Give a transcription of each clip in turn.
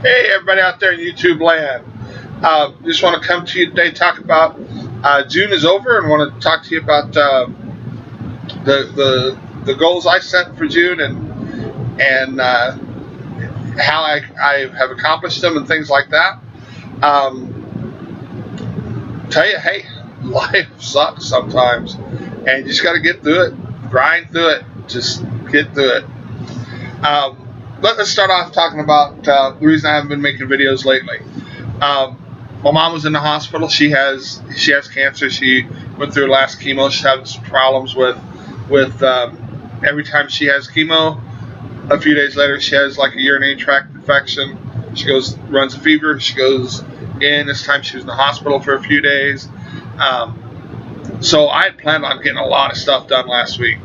Hey, everybody out there in YouTube land. Just want to come to you today, talk about June is over, and want to talk to you about the goals I set for June and how I have accomplished them and things like that. Tell you, hey, life sucks sometimes, and you just got to get through it, grind through it, just get through it. Let's start off talking about the reason I haven't been making videos lately. My mom was in the hospital. She has cancer. She went through her last chemo. She's having some problems with every time she has chemo. A few days later, she has like a urinary tract infection. She runs a fever. She goes in. This time she was in the hospital for a few days. So I had planned on getting a lot of stuff done last week.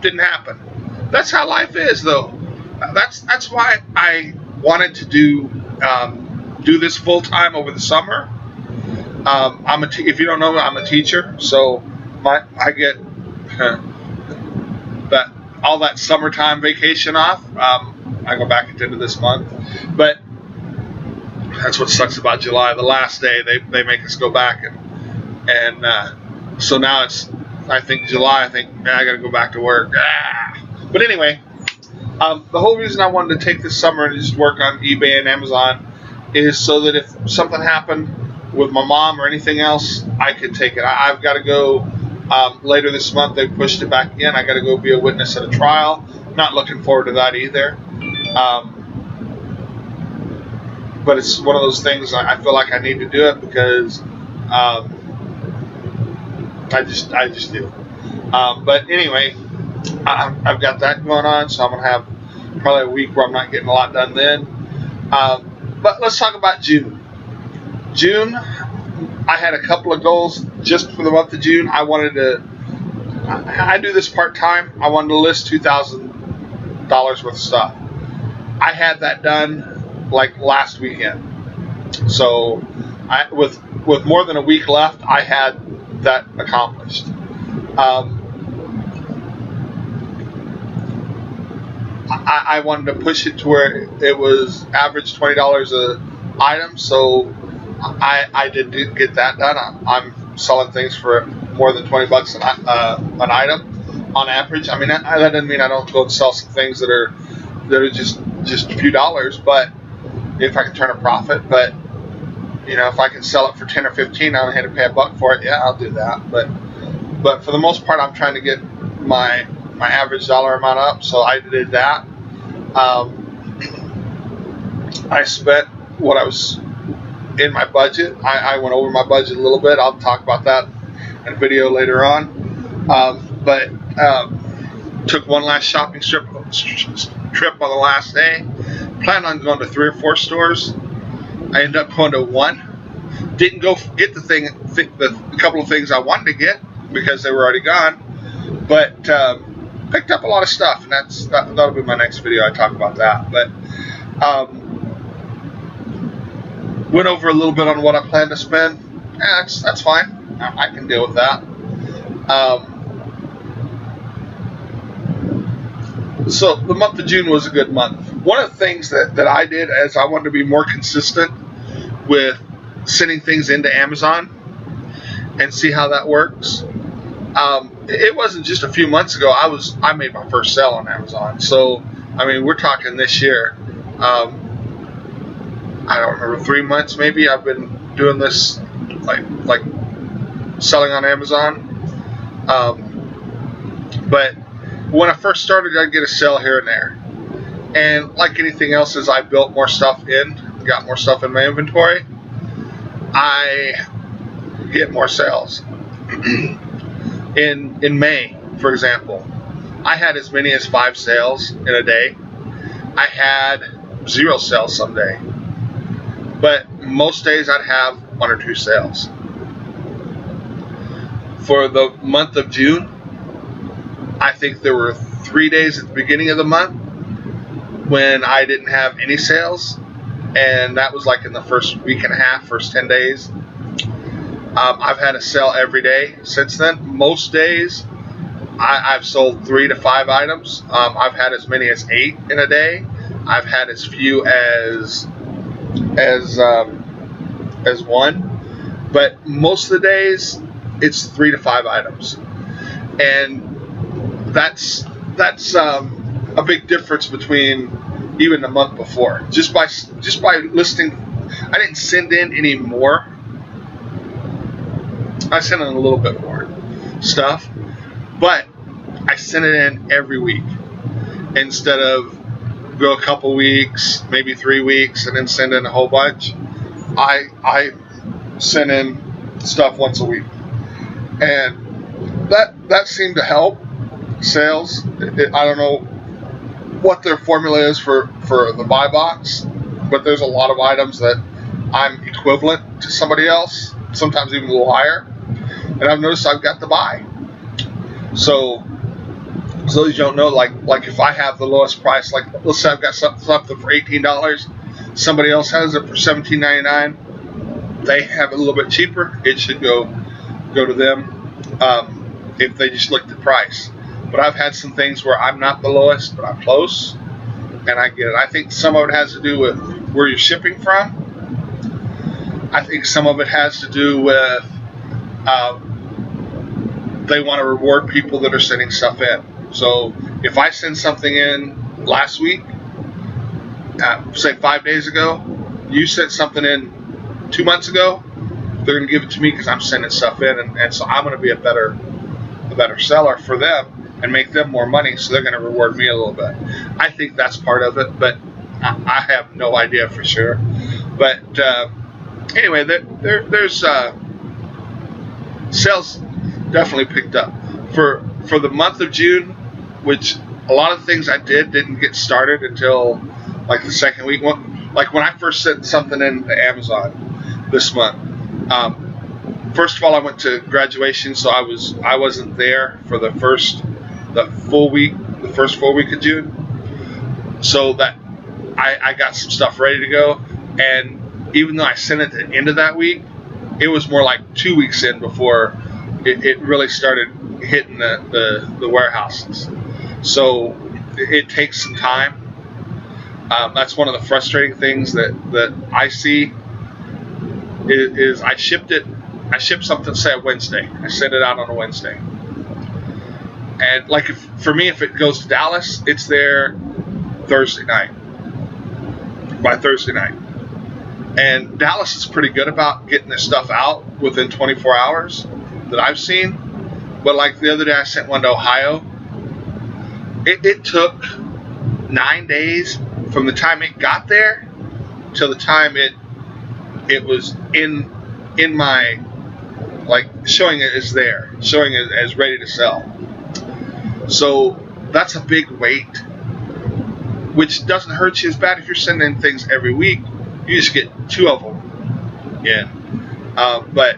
Didn't happen. That's how life is, though. That's why I wanted to do this full time over the summer. If you don't know, I'm a teacher, so I get all that summertime vacation off. I go back at the end of this month, but that's what sucks about July. The last day they make us go back, and so now it's July. I got to go back to work. But anyway, the whole reason I wanted to take this summer and just work on eBay and Amazon is so that if something happened with my mom or anything else, I could take it. I've got to go later this month. They pushed it back in. I got to go be a witness at a trial. Not looking forward to that either. But it's one of those things I feel like I need to do it because I just do. But anyway, I've got that going on, so I'm going to have probably a week where I'm not getting a lot done then. But let's talk about June. June, I had a couple of goals just for the month of June. I do this part-time. I wanted to list $2,000 worth of stuff. I had that done like last weekend. So with more than a week left, I had that accomplished. I wanted to push it to where it was average $20 a item, so I did get that done. I'm selling things for more than $20 an item on average. I mean, that doesn't mean I don't go and sell some things that are just a few dollars, but if I can turn a profit. But if I can sell it for 10 or 15, I only had to pay $1 for it. Yeah, I'll do that. But for the most part, I'm trying to get my average dollar amount up, so I did that. I spent what I was in my budget. I went over my budget a little bit. I'll talk about that in a video later on. But took one last shopping trip on the last day. Planned on going to 3 or 4 stores. I ended up going to 1. Didn't go get the couple of things I wanted to get because they were already gone. But picked up a lot of stuff, and that'll be my next video. I talk about that. But went over a little bit on what I plan to spend. That's fine. I can deal with that. So the month of June was a good month. One of the things that I did is I wanted to be more consistent with sending things into Amazon and see how that works. It wasn't just a few months ago. I made my first sale on Amazon. So I mean, we're talking this year. I don't remember, 3 months maybe. I've been doing this like selling on Amazon. But when I first started, I'd get a sale here and there. And like anything else, as I built more stuff got more stuff in my inventory, I get more sales. In May, for example, I had as many as 5 sales in a day. I had 0 sales some day. But most days I'd have 1 or 2 sales. For the month of June, I think there were 3 days at the beginning of the month when I didn't have any sales, and that was like in the first week and a half, first 10 days. I've had a sale every day since then. Most days I've sold 3 to 5 items. I've had as many as 8 in a day. I've had as few as one, but most of the days it's 3 to 5 items, and that's a big difference between even the month before. Just by listing, I didn't send in any more. I sent in a little bit more stuff, but I sent it in every week instead of go a couple weeks, maybe 3 weeks, and then send in a whole bunch. I sent in stuff once a week, and that seemed to help sales. I don't know what their formula is for the buy box, but there's a lot of items that I'm equivalent to somebody else, sometimes even a little higher, and I've noticed I've got the buy. So those you don't know, like if I have the lowest price, like let's say I've got something for $18, somebody else has it for $17.99. They have it a little bit cheaper. It should go to them if they just looked at price. But I've had some things where I'm not the lowest, but I'm close, and I get it. I think some of it has to do with where you're shipping from. I think some of it has to do with they want to reward people that are sending stuff in. So if I send something in last week, say 5 days ago, you sent something in 2 months ago, they're going to give it to me because I'm sending stuff in, and so I'm going to be a better seller for them and make them more money, so they're going to reward me a little bit. I think that's part of it, but I have no idea for sure. But anyway, there's sales definitely picked up for the month of June, which a lot of things I didn't get started until like the second week. Like when I first sent something in to Amazon this month. First of all, I went to graduation, so I wasn't there for the first full week of June. So that I got some stuff ready to go, and even though I sent it at the end of that week, it was more like 2 weeks in before it really started hitting the warehouses. So it takes some time. That's one of the frustrating things that I see is I shipped something, say, a Wednesday. I sent it out on a Wednesday. And like for me, if it goes to Dallas, it's there Thursday night. By Thursday night. And Dallas is pretty good about getting their stuff out within 24 hours that I've seen. But like the other day I sent one to Ohio. It took 9 days from the time it got there till the time it was in my, like, showing it as there, showing it as ready to sell. So that's a big wait, which doesn't hurt you as bad if you're sending things every week. You just get 2 of them in. But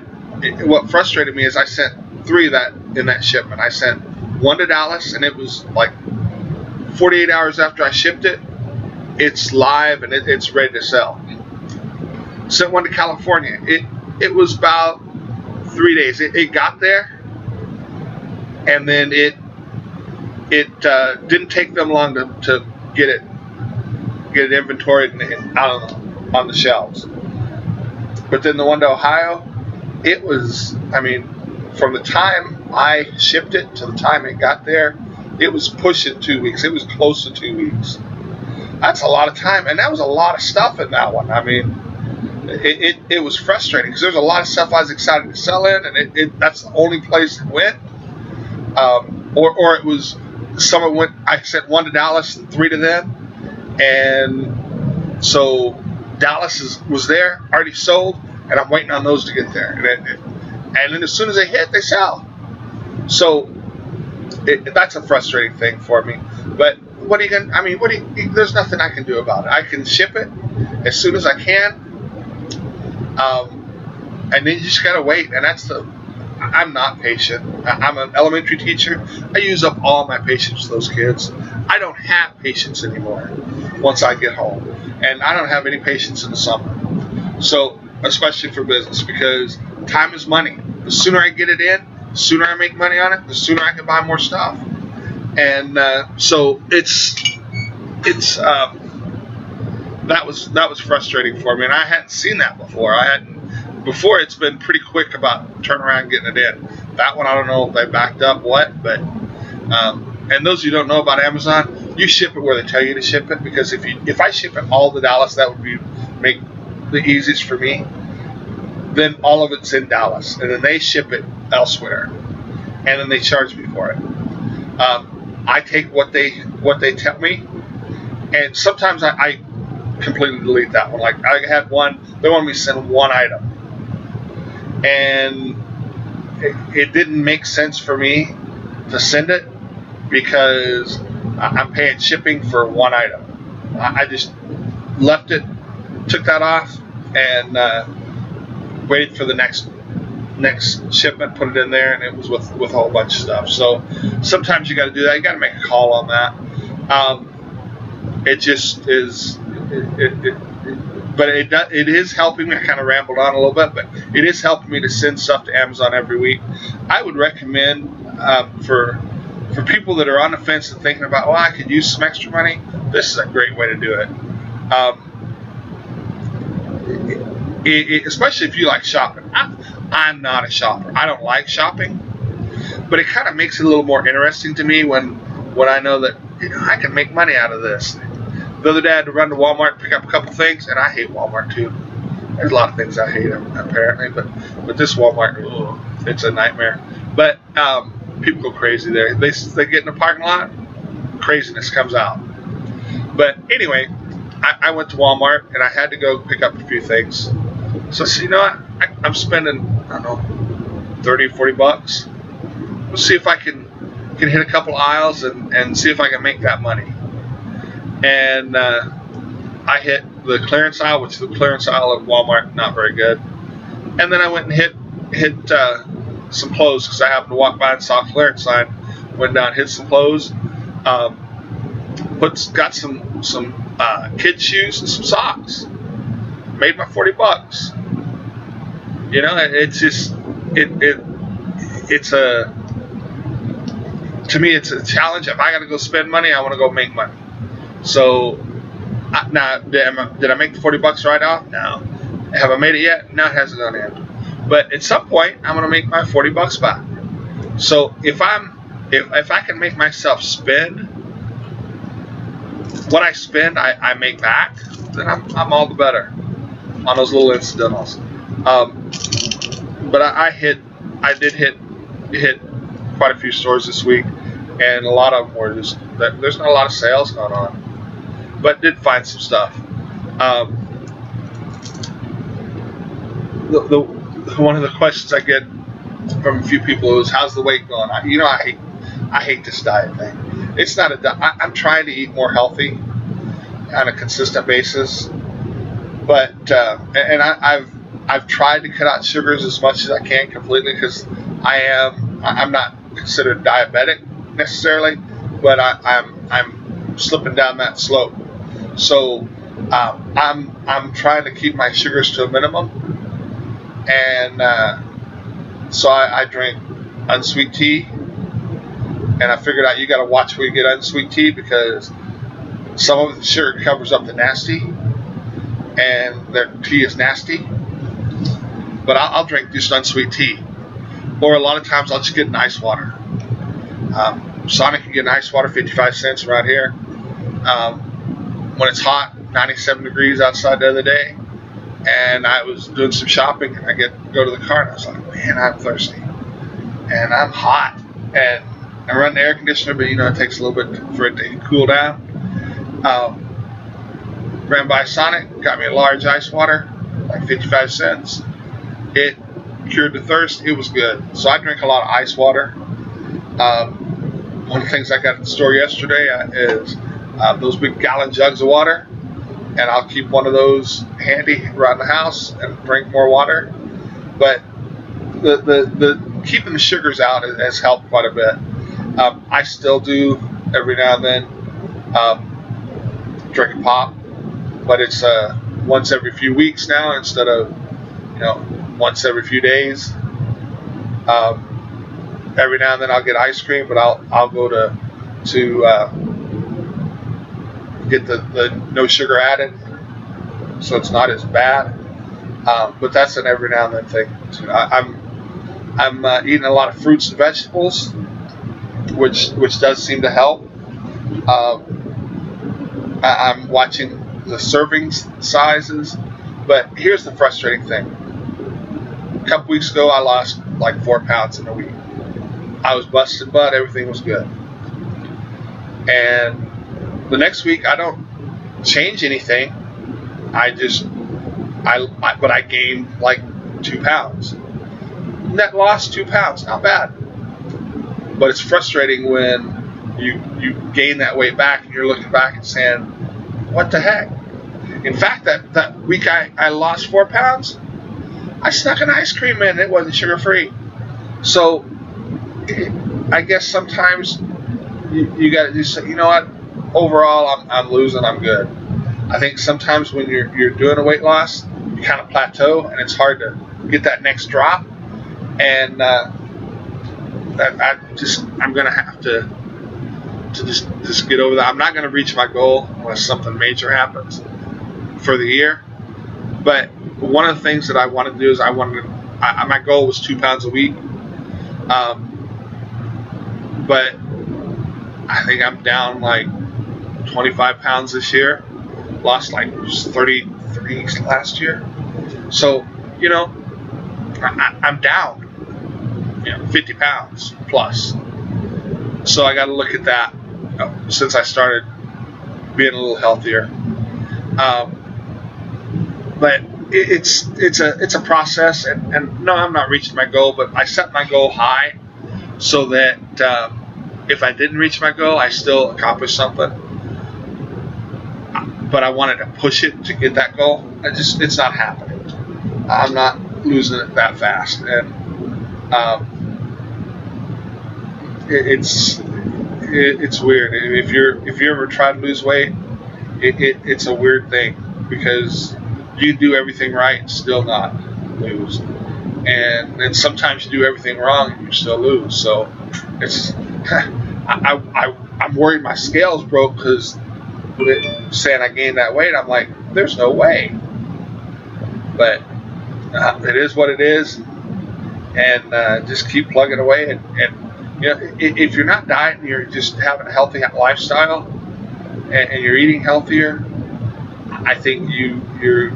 what frustrated me is I sent 3 in that shipment. I sent one to Dallas, and it was like 48 hours after I shipped it, it's live and it's ready to sell. Sent one to California. It was about 3 days. It got there, and then it didn't take them long to get it inventoried and out on the shelves. But then the one to Ohio, it was, I mean, from the time I shipped it to the time it got there, it was pushing 2 weeks. It was close to 2 weeks. That's a lot of time, and that was a lot of stuff in that one. I mean, it was frustrating because there's a lot of stuff I was excited to sell in, and that's the only place it went. Or it was someone went. I sent one to Dallas and 3 to them, and so Dallas was there, already sold, and I'm waiting on those to get there. And then as soon as they hit, they sell. So that's a frustrating thing for me. But what are you gonna? I mean, there's nothing I can do about it. I can ship it as soon as I can, and then you just gotta wait. And I'm not patient. I'm an elementary teacher. I use up all my patience with those kids. I don't have patience anymore once I get home, and I don't have any patience in the summer. So, especially for business, because time is money. The sooner I get it in, the sooner I make money on it, the sooner I can buy more stuff. And so it's that was frustrating for me, and I hadn't seen that before. Before. It's been pretty quick about turning around and getting it in. That one, I don't know if they backed up what, but and those who don't know about Amazon, you ship it where they tell you to ship it, because if I ship it all to Dallas, that would make the easiest for me. Then all of it's in Dallas, and then they ship it elsewhere, and then they charge me for it. I take what they tell me, and sometimes I completely delete that one. Like I had one, they wanted me to send one item, and it didn't make sense for me to send it because I'm paying shipping for one item. I just left it, took that off, and waited for the next shipment, put it in there, and it was with a whole bunch of stuff. So sometimes you got to do that. You got to make a call on that. It just is. But it is helping me. I kind of rambled on a little bit, but it is helping me to send stuff to Amazon every week. I would recommend for people that are on the fence and thinking about, well, I could use some extra money. This is a great way to do it. Especially if you like shopping. I'm not a shopper. I don't like shopping, but it kind of makes it a little more interesting to me when I know that I can make money out of this. The other day I had to run to Walmart and pick up a couple things, and I hate Walmart too. There's a lot of things I hate apparently, but this Walmart, it's a nightmare. But people go crazy there. They get in the parking lot, craziness comes out. But anyway, I went to Walmart and I had to go pick up a few things. So I said, you know what? I'm spending, I don't know, 30, 40 bucks. Let's see if I can hit a couple aisles and see if I can make that money. And I hit the clearance aisle, which the clearance aisle of Walmart, not very good. And then I went and hit some clothes because I happened to walk by and saw a clearance sign. Went down, hit some clothes. Got some kids shoes and some socks. Made my 40 bucks. You know, it's just to me it's a challenge. If I got to go spend money, I want to go make money. So now, did I make the 40 bucks right off? No. Have I made it yet? No, it hasn't gone in. But at some point, I'm going to make my 40 bucks back. So if I can make myself spend what I spend, I make back, then I'm all the better on those little incidentals. But I did hit quite a few stores this week, and a lot of them were just that there's not a lot of sales going on, but did find some stuff. One of the questions I get from a few people is, how's the weight going? I hate this diet thing. It's not a diet. I'm trying to eat more healthy on a consistent basis, but I've tried to cut out sugars as much as I can completely, because I'm not considered diabetic necessarily, but I'm slipping down that slope. So I'm trying to keep my sugars to a minimum, and so I drink unsweet tea, and I figured out you got to watch where you get unsweet tea, because some of the sugar covers up the nasty, and their tea is nasty. But I'll drink just unsweet tea, or a lot of times I'll just get nice water. Sonic can get nice water, 55 cents right here. When it's hot, 97 degrees outside the other day, and I was doing some shopping, and I go to the car, and I was like, man, I'm thirsty, and I'm hot, and I run the air conditioner, but it takes a little bit for it to cool down. Ran by Sonic, got me a large ice water, like 55 cents. It cured the thirst. It was good. So I drink a lot of ice water. One of the things I got at the store yesterday is those big gallon jugs of water, and I'll keep one of those handy around the house and drink more water. But the keeping the sugars out has helped quite a bit. I still do every now and then drink a pop, but it's once every few weeks now instead of once every few days. Every now and then I'll get ice cream, but I'll go to get the no sugar added, so it's not as bad. But that's an every now and then thing too. I'm eating a lot of fruits and vegetables, which does seem to help. I'm watching the serving sizes, but here's the frustrating thing. A couple weeks ago, I lost like 4 pounds in a week. I was busted butt, everything was good. And the next week, I don't change anything. But I gained like 2 pounds. Net loss 2 pounds, not bad. But it's frustrating when you gain that weight back and you're looking back and saying, what the heck? In fact, that week I lost 4 pounds, I snuck an ice cream in and it wasn't sugar free. So I guess sometimes you got to do something. You know what? Overall, I'm losing. I'm good. I think sometimes when you're doing a weight loss, you kind of plateau and it's hard to get that next drop. And I'm gonna have to just get over that. I'm not gonna reach my goal unless something major happens for the year. But one of the things that I want to do is my goal was 2 pounds a week. But I think I'm down like 25 pounds this year. Lost like 33 last year. So, I'm down, 50 pounds plus. So I got to look at that since I started being a little healthier. But it's a process, and no, I'm not reaching my goal, but I set my goal high so that if I didn't reach my goal, I still accomplished something. But I wanted to push it to get that goal. It's not happening. I'm not losing it that fast, and it's weird. If you ever try to lose weight, it's a weird thing because you can do everything right and still not lose, and then sometimes you do everything wrong and you still lose. So it's I'm worried my scale's broke because saying I gained that weight, I'm like, there's no way. But it is what it is, and just keep plugging away. And if you're not dieting, you're just having a healthy lifestyle, and you're eating healthier, I think your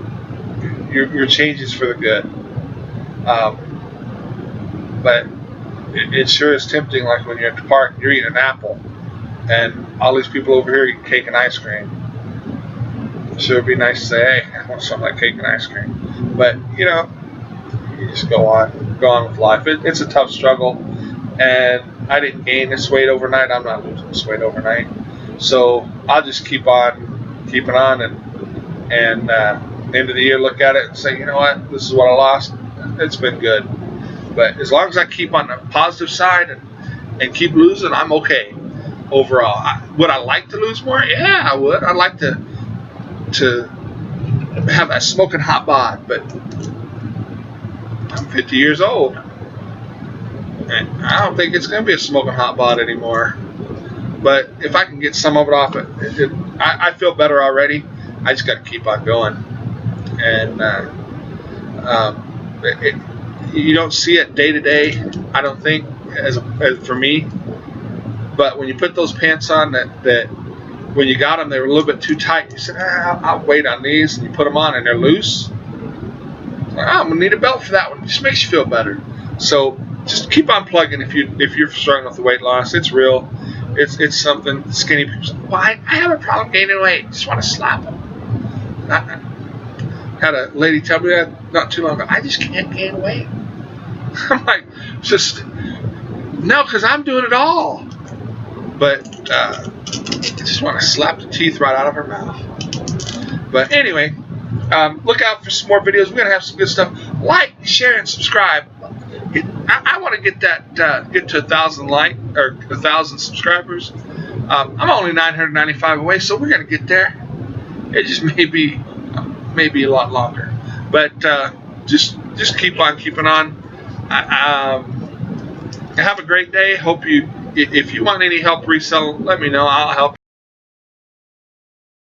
change is for the good. But it sure is tempting. Like when you're at the park, and you're eating an apple, and all these people over here eat cake and ice cream. Sure, it'd be nice to say, hey, I want something like cake and ice cream. But you just go on with life. It's a tough struggle, and I didn't gain this weight overnight. I'm not losing this weight overnight. So I'll just keep on keeping on, and end of the year look at it and say, you know what, this is what I lost. It's been good. But as long as I keep on the positive side and keep losing, I'm okay. Overall, would I like to lose more? Yeah, I would. I'd like to have that smoking hot bod, but I'm 50 years old, and I don't think it's going to be a smoking hot bod anymore. But if I can get some of it off, I feel better already. I just got to keep on going, and you don't see it day to day. I don't think as for me. But when you put those pants on that when you got them, they were a little bit too tight. You said, I'll wait on these. And you put them on and they're loose. I'm going to need a belt for that one. It just makes you feel better. So just keep on plugging if you're struggling with the weight loss. It's real. It's something skinny people say, well, I have a problem gaining weight. Just want to slap them. I had a lady tell me that not too long ago. I just can't gain weight. I'm like, no, because I'm doing it all. But I just want to slap the teeth right out of her mouth. But anyway, look out for some more videos. We're going to have some good stuff. Like, share, and subscribe. I want to get to 1,000 or 1,000 subscribers. I'm only 995 away, so we're going to get there. It just may be a lot longer. But just keep on keeping on. Have a great day. Hope if you want any help reselling, let me know. I'll help.